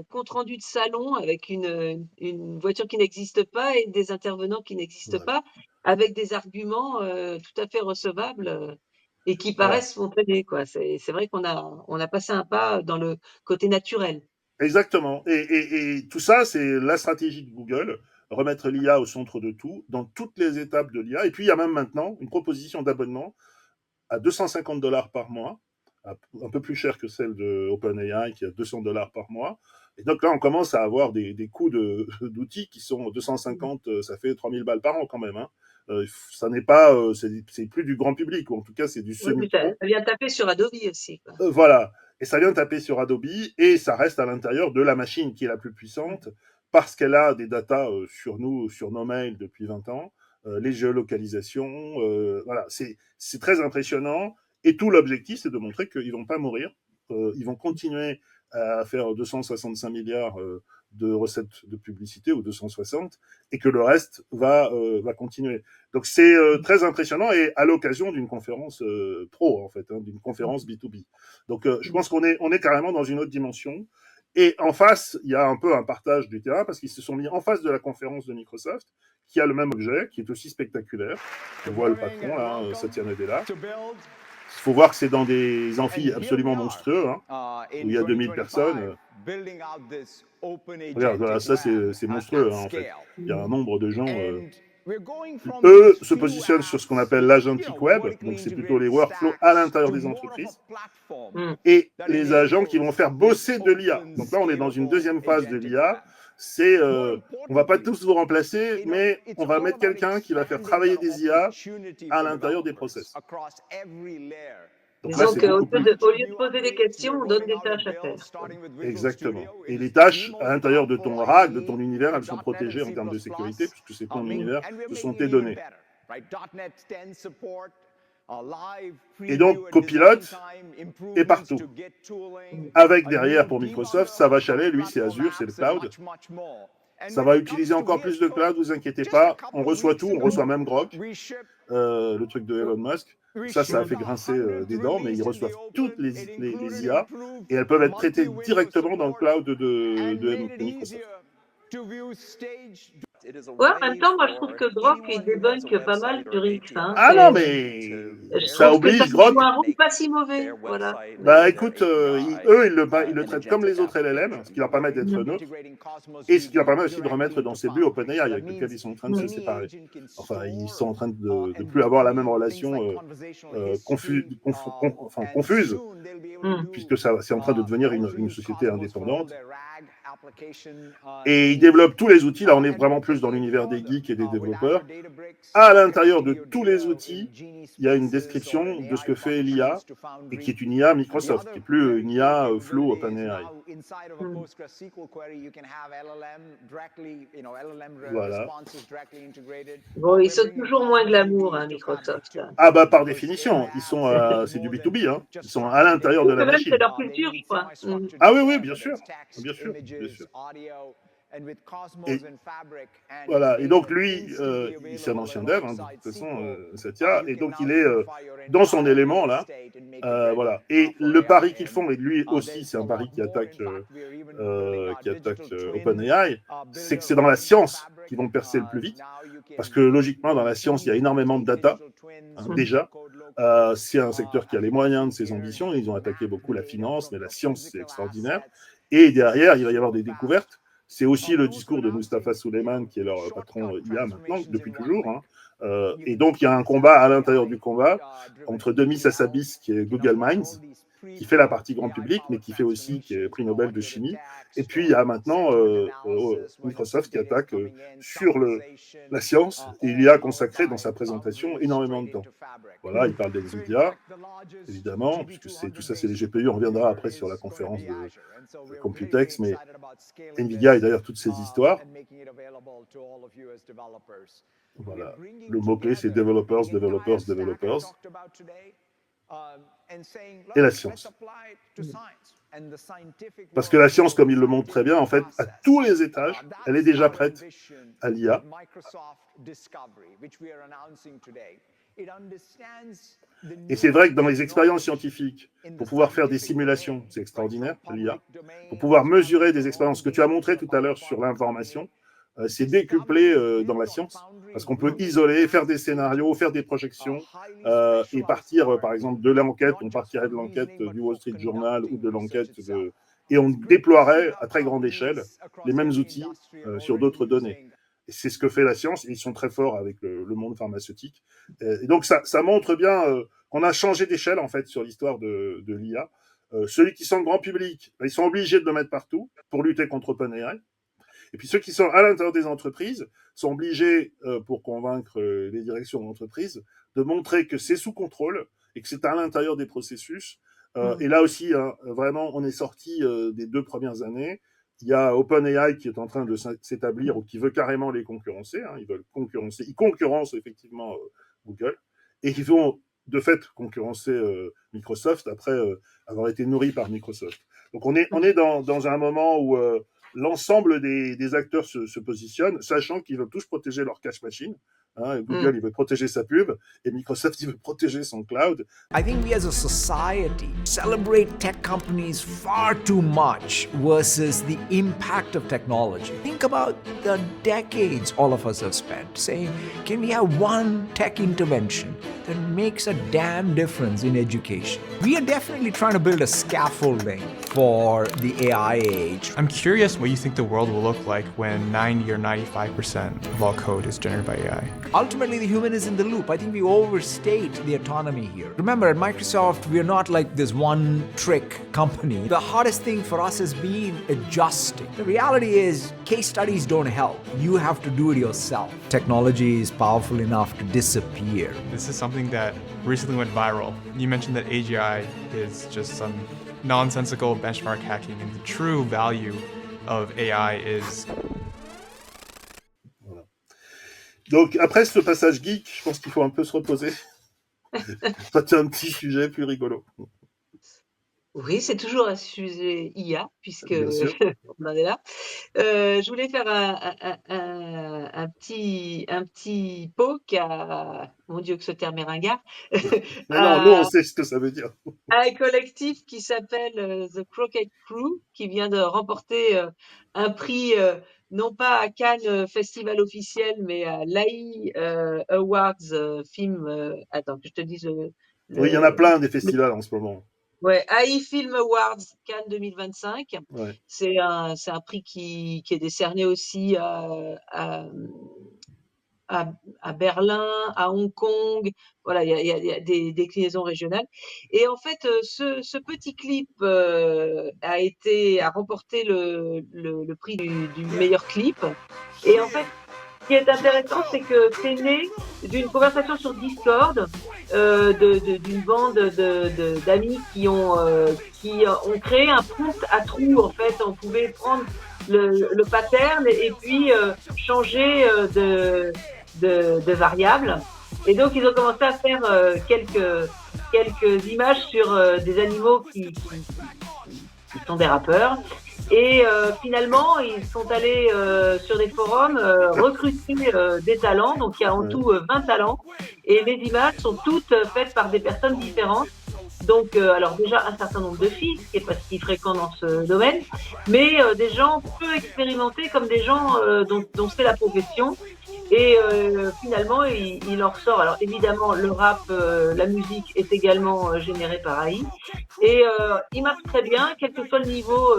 comptes rendus de salon avec une voiture qui n'existe pas et des intervenants qui n'existent voilà. pas, avec des arguments tout à fait recevables et qui Voilà. paraissent spontanés, quoi. C'est vrai qu'on a passé un pas dans le côté naturel. Exactement. Et tout ça, c'est la stratégie de Google, remettre l'IA au centre de tout, dans toutes les étapes de l'IA. Et puis, il y a même maintenant une proposition d'abonnement à $250 par mois, un peu plus cher que celle de OpenAI qui est à $200 par mois. Et donc là, on commence à avoir des coûts d'outils qui sont 250, ça fait 3000 balles par an quand même. Hein. Ça n'est pas, c'est plus du grand public, ou en tout cas, c'est du Oui, mais ça semi-pro. vient taper sur Adobe aussi, quoi. Voilà. Et ça vient taper sur Adobe et ça reste à l'intérieur de la machine qui est la plus puissante parce qu'elle a des datas sur nous, sur nos mails depuis 20 ans, les géolocalisations. Voilà, c'est très impressionnant. Et tout l'objectif, c'est de montrer qu'ils vont pas mourir. Ils vont continuer à faire 265 milliards de recettes de publicité ou 260 et que le reste va continuer. Donc c'est très impressionnant et à l'occasion d'une conférence pro en fait, hein, d'une conférence B2B. Donc je pense qu'on est carrément dans une autre dimension. Et en face, il y a un peu un partage du terrain parce qu'ils se sont mis en face de la conférence de Microsoft qui a le même objet, qui est aussi spectaculaire. On voit le patron là, Satya Nadella. Il faut voir que c'est dans des amphis absolument monstrueux, hein, où il y a 2000 personnes. Regarde, voilà, ça c'est monstrueux hein, en fait. Il y a un nombre de gens. Eux se positionnent sur ce qu'on appelle l'agentic web, donc c'est plutôt les workflows à l'intérieur des entreprises, et les agents qui vont faire bosser de l'IA. Donc là, on est dans une deuxième phase de l'IA. C'est, on va pas tous vous remplacer, mais on va mettre quelqu'un qui va faire travailler des IA à l'intérieur des process. Donc là, Disons c'est qu'au beaucoup lieu plus. de poser des questions, on donne des tâches à faire. Exactement. Et les tâches à l'intérieur de ton RAG, de ton univers, elles sont protégées en termes de sécurité, puisque c'est ton univers, ce sont tes données. Et donc, Copilot est partout. Avec derrière, pour Microsoft, ça va chaler, lui, c'est Azure, c'est le cloud. Ça va utiliser encore plus de cloud, vous inquiétez pas. On reçoit tout, on reçoit même Grok, le truc de Elon Musk. Ça a fait grincer des dents, mais ils reçoivent toutes les IA et elles peuvent être traitées directement dans le cloud de Microsoft. Ouais, en même temps, moi, je trouve que Grok, il débunk pas mal sur X. Hein. Ah non, mais Je ça trouve que ça oblige Grok. joue un rôle pas si mauvais. Voilà. Bah écoute, eux, ils le traitent comme les autres LLM, ce qui leur permet d'être neutres, et ce qui leur permet aussi de remettre dans ses buts OpenAI, avec lequel ils sont en train de se séparer. Enfin, ils sont en train de plus avoir la même relation confuse, puisque c'est en train de devenir une société indépendante. Et ils développent tous les outils. Là, on est vraiment plus dans l'univers des geeks et des développeurs. À l'intérieur de tous les outils, il y a une description de ce que fait l'IA, et qui est une IA Microsoft, qui n'est plus une IA Flow OpenAI. Voilà. Bon, ils sont toujours moins glamour, hein, Microsoft. Ah bah par définition, c'est du B2B, hein. Ils sont à l'intérieur de la même, machine. c'est leur culture, je crois. Ah oui, oui, bien sûr, bien sûr, bien sûr. Et, voilà. Et donc lui, c'est un ancien dev, hein, de toute façon, Satya, et donc il est dans son élément là, voilà. Et le pari qu'ils font, et lui aussi, c'est un pari qui attaque OpenAI, c'est que c'est dans la science qu'ils vont percer le plus vite, parce que logiquement, dans la science, il y a énormément de data, hein, déjà. C'est un secteur qui a les moyens de ses ambitions. Ils ont attaqué beaucoup la finance, mais la science, c'est extraordinaire. Et derrière, il va y avoir des découvertes. C'est aussi le discours de Mustafa Suleyman, qui est leur patron IA maintenant, depuis toujours. Hein. Et donc, il y a un combat à l'intérieur du combat entre Demis Hassabis, qui est Google Minds, qui fait la partie grand public, mais qui est prix Nobel de chimie. Et puis, il y a maintenant Microsoft qui attaque sur la science. Et il y a consacré dans sa présentation énormément de temps. Voilà, il parle des médias, évidemment, puisque tout ça, c'est les GPU. On reviendra après sur la conférence de Computex, mais NVIDIA et d'ailleurs toutes ces histoires. Voilà, le mot-clé, c'est developers, developers, developers. Et la science. Parce que la science, comme il le montre très bien, en fait, à tous les étages, elle est déjà prête à l'IA. Et c'est vrai que dans les expériences scientifiques, pour pouvoir faire des simulations, c'est extraordinaire, l'IA, pour pouvoir mesurer des expériences, ce que tu as montré tout à l'heure sur l'information, c'est décuplé dans la science, parce qu'on peut isoler, faire des scénarios, faire des projections, et partir, par exemple, de l'enquête, on partirait de l'enquête du Wall Street Journal ou de l'enquête de... Et on déploierait à très grande échelle les mêmes outils sur d'autres données. Et c'est ce que fait la science, et ils sont très forts avec le monde pharmaceutique. Et donc ça montre bien qu'on a changé d'échelle, en fait, sur l'histoire de l'IA. Ceux qui sont grand public, ils sont obligés de le mettre partout pour lutter contre OpenAI. Et puis ceux qui sont à l'intérieur des entreprises sont obligés, pour convaincre les directions d'entreprise, de montrer que c'est sous contrôle et que c'est à l'intérieur des processus. Et là aussi, hein, vraiment, on est sorti des 2 premières années. Il y a OpenAI qui est en train de s'établir ou qui veut carrément les concurrencer. Hein, ils veulent concurrencer. Ils concurrencent effectivement Google. Et ils vont de fait concurrencer Microsoft après avoir été nourris par Microsoft. Donc on est dans un moment où l'ensemble des acteurs se positionnent, sachant qu'ils veulent tous protéger leur cache machine. Hein, Google, il veut protéger sa pub, et Microsoft, il veut protéger son cloud. I think we as a society celebrate tech companies far too much versus the impact of technology. Think about the decades all of us have spent saying, can we have one tech intervention that makes a damn difference in education? We are definitely trying to build a scaffolding for the AI age. I'm curious what you think the world will look like when 90 or 95% of all code is generated by AI. Ultimately, the human is in the loop. I think we overstate the autonomy here. Remember, at Microsoft, we're not like this one-trick company. The hardest thing for us has been adjusting. The reality is, case studies don't help. You have to do it yourself. Technology is powerful enough to disappear. This is something that recently went viral. You mentioned that AGI is just some nonsensical benchmark hacking, and the true value of AI is... Donc, après ce passage geek, je pense qu'il faut un peu se reposer. C'est un petit sujet plus rigolo. Oui, c'est toujours un sujet IA, puisque Bien sûr. on en est là. Je voulais faire un petit poke à... Mon Dieu, que ce terme est ringard. Mais non, nous, on sait ce que ça veut dire. À un collectif qui s'appelle The Crooked Crew, qui vient de remporter un prix, non pas à Cannes Festival officiel, mais à l'AI Awards film. Attends, que je te dise. Oui, il y en a plein des festivals en ce moment. Ouais, AI Film Awards Cannes 2025. Ouais. C'est un prix qui est décerné aussi à Berlin, à Hong Kong. Voilà, il y a des déclinaisons régionales. Et en fait, ce petit clip a remporté le prix du meilleur clip. Et en fait, ce qui est intéressant, c'est que c'est né d'une conversation sur Discord d'une bande d'amis qui ont créé un prompt à trous. En fait, on pouvait prendre le pattern et puis changer de variables. Et donc, ils ont commencé à faire quelques images sur des animaux qui sont des rappeurs. Et finalement, ils sont allés sur des forums recruter des talents. Donc, il y a en tout 20 talents. Et les images sont toutes faites par des personnes différentes. Donc, alors déjà, un certain nombre de filles, ce qui est pas si fréquent dans ce domaine, mais des gens peu expérimentés comme des gens dont c'est la profession. Et finalement, il en ressort. Alors évidemment, le rap, la musique est également générée par AI. Et il marche très bien, quel que soit le niveau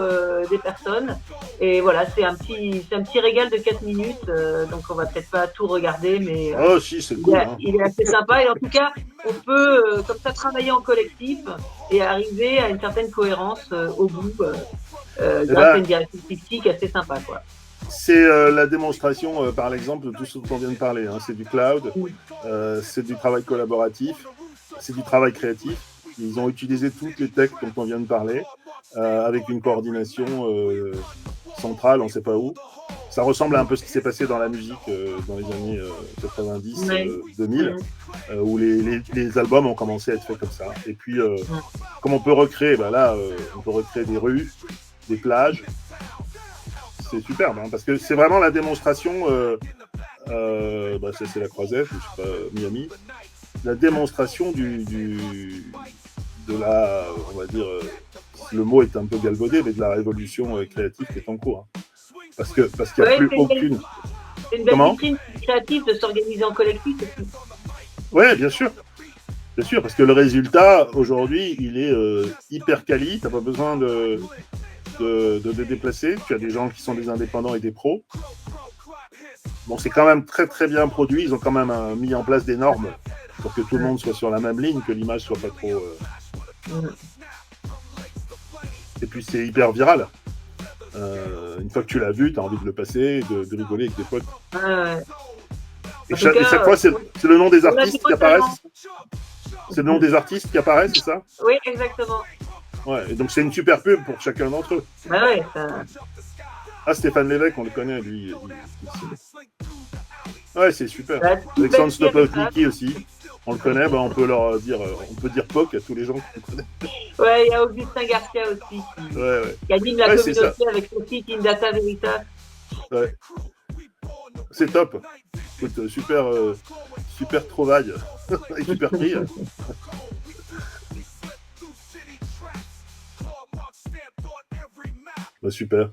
des personnes. Et voilà, c'est un petit régal de 4 minutes. Donc on va peut-être pas tout regarder, mais Oh si, c'est cool. il est assez sympa. Et en tout cas, on peut comme ça travailler en collectif et arriver à une certaine cohérence au bout grâce à une direction artistique assez sympa, quoi. C'est la démonstration, par exemple, de tout ce dont on vient de parler. Hein. C'est du cloud, c'est du travail collaboratif, c'est du travail créatif. Ils ont utilisé toutes les techs dont on vient de parler, avec une coordination centrale, on ne sait pas où. Ça ressemble à un peu ce qui s'est passé dans la musique dans les années 90, Ouais. 2000, Mhm. où les albums ont commencé à être faits comme ça. Et puis, comme on peut recréer, là, on peut recréer des rues, des plages. C'est superbe, hein, parce que c'est vraiment la démonstration. Ça, c'est la Croisette, je sais pas, Miami. La démonstration de la, on va dire, le mot est un peu galvaudé, mais de la révolution créative qui est en cours. Hein. Parce qu'il n'y a Ouais, plus aucune. c'est une belle Comment ? vitrine créative de s'organiser en collectif aussi. Ouais, bien sûr. Bien sûr, parce que le résultat, aujourd'hui, il est hyper quali. Tu n'as pas besoin de te déplacer. Tu as des gens qui sont des indépendants et des pros. Bon, c'est quand même très très bien produit. Ils ont quand même mis en place des normes pour que tout le monde soit sur la même ligne, que l'image soit pas trop. Et puis c'est hyper viral. Une fois que tu l'as vu, tu as envie de le passer, de rigoler avec tes potes. Et chaque fois, c'est le nom des artistes qui apparaissent. C'est le nom des artistes qui apparaissent, c'est ça ? Oui, exactement. Ouais, et donc c'est une super pub pour chacun d'entre eux. Bah ouais, ça... Ah, Stéphane Lévesque, on le connaît, lui. Ouais, c'est super. Bah, Alexandre Snopownicki aussi. On le connaît, on peut leur dire, on peut dire POC à tous les gens qu'on connaît. Ouais, il y a Augustin Garcia aussi qui anime la communauté avec son site Indata Veritas. Ouais. C'est top. Écoute, super trouvaille. Et super prix. Super.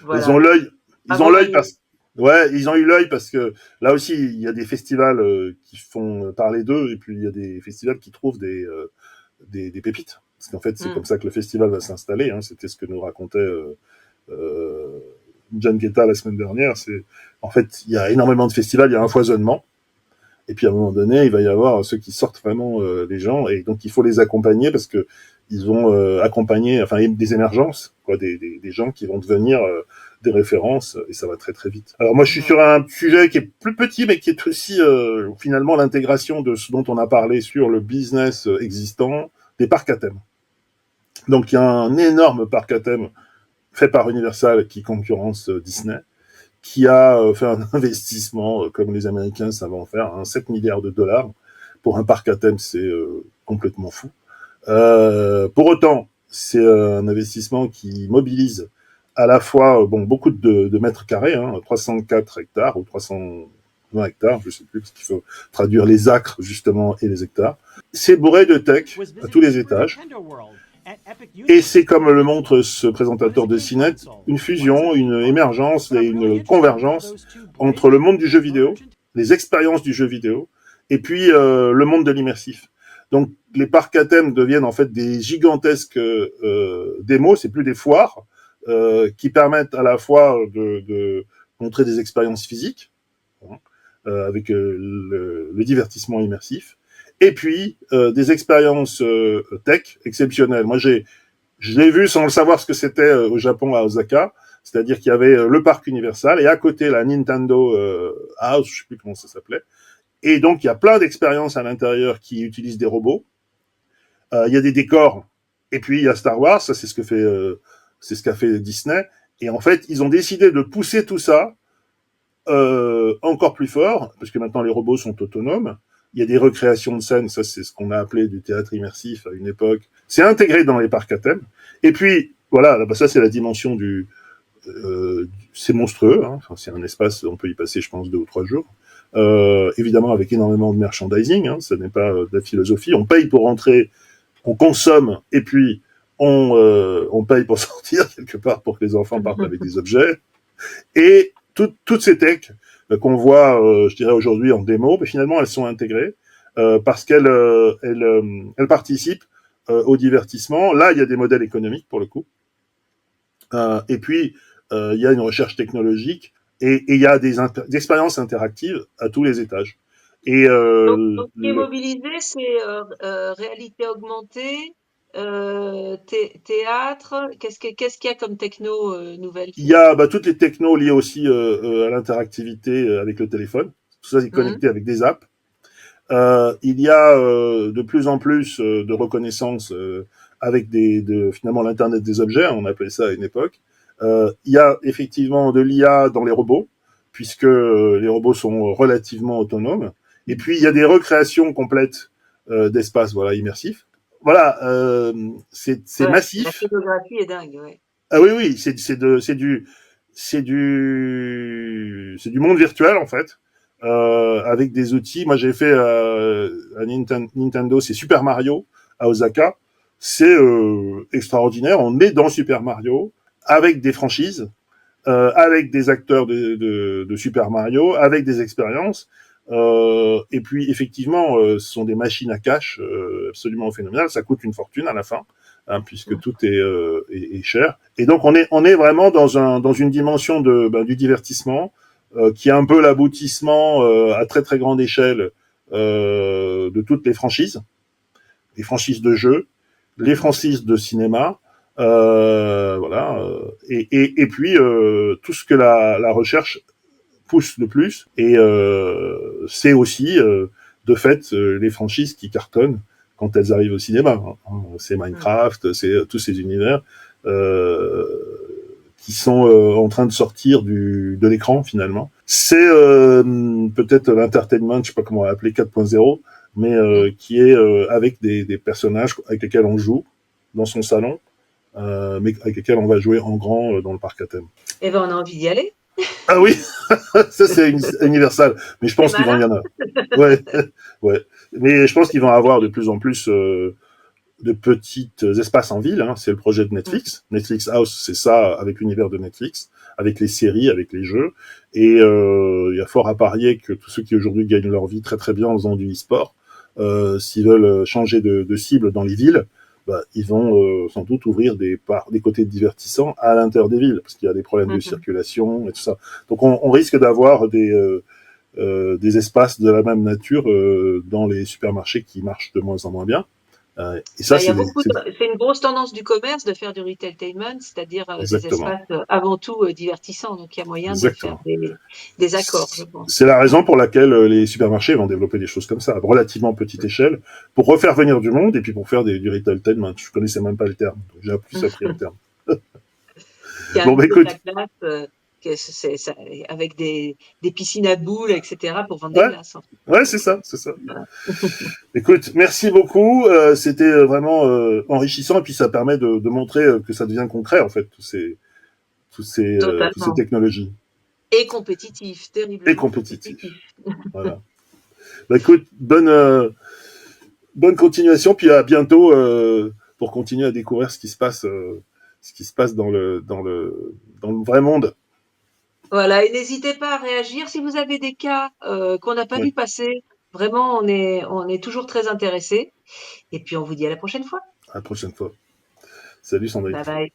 Voilà. Ils ont l'œil. Ils ont eu l'œil parce que là aussi, il y a des festivals qui font parler d'eux et puis il y a des festivals qui trouvent des pépites. Parce qu'en fait, c'est comme ça que le festival va s'installer. Hein. C'était ce que nous racontait John Guetta la semaine dernière. En fait, il y a énormément de festivals, il y a un foisonnement. Et puis à un moment donné, il va y avoir ceux qui sortent vraiment les gens. Et donc, il faut les accompagner parce que ils vont accompagner, des émergences, des gens qui vont devenir des références, et ça va très très vite. Alors moi, je suis sur un sujet qui est plus petit, mais qui est aussi finalement l'intégration de ce dont on a parlé sur le business existant, des parcs à thème. Donc il y a un énorme parc à thème fait par Universal qui concurrence Disney, qui a fait un investissement, comme les Américains savent en faire, 7 milliards de dollars. Pour un parc à thème, c'est complètement fou. Pour autant, c'est un investissement qui mobilise à la fois beaucoup de mètres carrés, 304 hectares ou 320 hectares, je ne sais plus, parce qu'il faut traduire les acres justement et les hectares. C'est bourré de tech à tous les étages. Et c'est, comme le montre ce présentateur de CNET, une fusion, une émergence et une convergence entre le monde du jeu vidéo, les expériences du jeu vidéo, et puis le monde de l'immersif. Donc les parcs à thème deviennent en fait des gigantesques démos, c'est plus des foires, qui permettent à la fois de montrer des expériences physiques, avec le divertissement immersif, et puis des expériences tech exceptionnelles. Moi, je l'ai vu sans le savoir ce que c'était au Japon, à Osaka, c'est-à-dire qu'il y avait le parc Universal et à côté la Nintendo House, je sais plus comment ça s'appelait. Et donc, il y a plein d'expériences à l'intérieur qui utilisent des robots. Il y a des décors. Et puis, il y a Star Wars, ça c'est ce qu'a fait Disney. Et en fait, ils ont décidé de pousser tout ça encore plus fort, parce que maintenant les robots sont autonomes. Il y a des recréations de scènes, ça c'est ce qu'on a appelé du théâtre immersif à une époque. C'est intégré dans les parcs à thème. Et puis, voilà, ça c'est la dimension c'est monstrueux, c'est un espace, on peut y passer je pense 2 ou 3 jours. Évidemment avec énormément de merchandising, ce n'est pas de la philosophie. On paye pour rentrer, on consomme, et puis on paye pour sortir quelque part pour que les enfants partent avec des objets. Et toutes ces techs qu'on voit, je dirais aujourd'hui en démo, mais finalement elles sont intégrées parce qu'elles participent au divertissement. Là, il y a des modèles économiques pour le coup. Et puis, il y a une recherche technologique et il y a des expériences interactives à tous les étages. Et donc, ce qui est mobilisé, c'est réalité augmentée, théâtre. Qu'est-ce qu'il y a comme techno nouvelle? Il y a toutes les technos liées aussi à l'interactivité avec le téléphone. Tout ça est connecté avec des apps. Il y a de plus en plus de reconnaissance avec finalement l'internet des objets, on appelait ça à une époque. Il y a effectivement de l'IA dans les robots, puisque les robots sont relativement autonomes. Et puis, il y a des recréations complètes d'espaces voilà, immersifs. Voilà, c'est Ouais, la massif. photographie est dingue, ouais. Ah oui, oui, c'est du monde virtuel en fait, avec des outils. Moi, j'ai fait à Nintendo, c'est Super Mario à Osaka. C'est extraordinaire. On est dans Super Mario avec des franchises, avec des acteurs de Super Mario, avec des expériences. Et puis effectivement, ce sont des machines à cash absolument phénoménales. Ça coûte une fortune à la fin, hein, puisque tout est cher. Et donc on est vraiment dans une dimension du divertissement qui est un peu l'aboutissement à très très grande échelle de toutes les franchises de jeux, les franchises de cinéma. Voilà, et puis tout ce que la recherche pousse le plus, et c'est aussi de fait les franchises qui cartonnent quand elles arrivent au cinéma. C'est Minecraft, c'est tous ces univers qui sont en train de sortir de l'écran finalement. C'est peut-être l'entertainment, je sais pas comment l'appeler, 4.0, mais qui est avec des personnages avec lesquels on joue dans son salon, mais avec lesquels on va jouer en grand dans le parc à thème. Eh ben, on a envie d'y aller. Ah oui, ça c'est universal, mais je pense qu'il va y en avoir. Ouais, ouais. Mais je pense qu'ils vont avoir de plus en plus de petits espaces en ville. Hein. C'est le projet de Netflix. Netflix House, c'est ça avec l'univers de Netflix, avec les séries, avec les jeux. Et il y a fort à parier que tous ceux qui aujourd'hui gagnent leur vie très très bien en faisant du e-sport, s'ils veulent changer de cible dans les villes, bah, ils vont sans doute ouvrir des côtés divertissants à l'intérieur des villes, parce qu'il y a des problèmes de circulation et tout ça. Donc on risque d'avoir des espaces de la même nature dans les supermarchés qui marchent de moins en moins bien. Et ça, c'est une grosse tendance du commerce de faire du retailtainment, c'est-à-dire des espaces avant tout divertissants. Donc il y a moyen de faire des accords, je pense. C'est la raison pour laquelle les supermarchés vont développer des choses comme ça, à relativement petite échelle, pour refaire venir du monde et puis pour faire du retailtainment. Je connaissais même pas le terme, donc j'ai plus appris le terme. Bon, bah, écoute. Avec des piscines à boules, etc., pour vendre des glaces. En fait. Ouais, c'est ça, c'est ça. Voilà. Écoute, merci beaucoup. C'était vraiment enrichissant et puis ça permet de montrer que ça devient concret, en fait, toutes ces technologies. Et compétitif, terriblement. Et compétitif. Voilà. Bah, écoute, bonne continuation, puis à bientôt pour continuer à découvrir ce qui se passe dans le vrai monde. Voilà, et n'hésitez pas à réagir si vous avez des cas qu'on n'a pas vu passer. Vraiment, on est toujours très intéressés. Et puis on vous dit à la prochaine fois. À la prochaine fois. Salut Sandrine. Bye bye.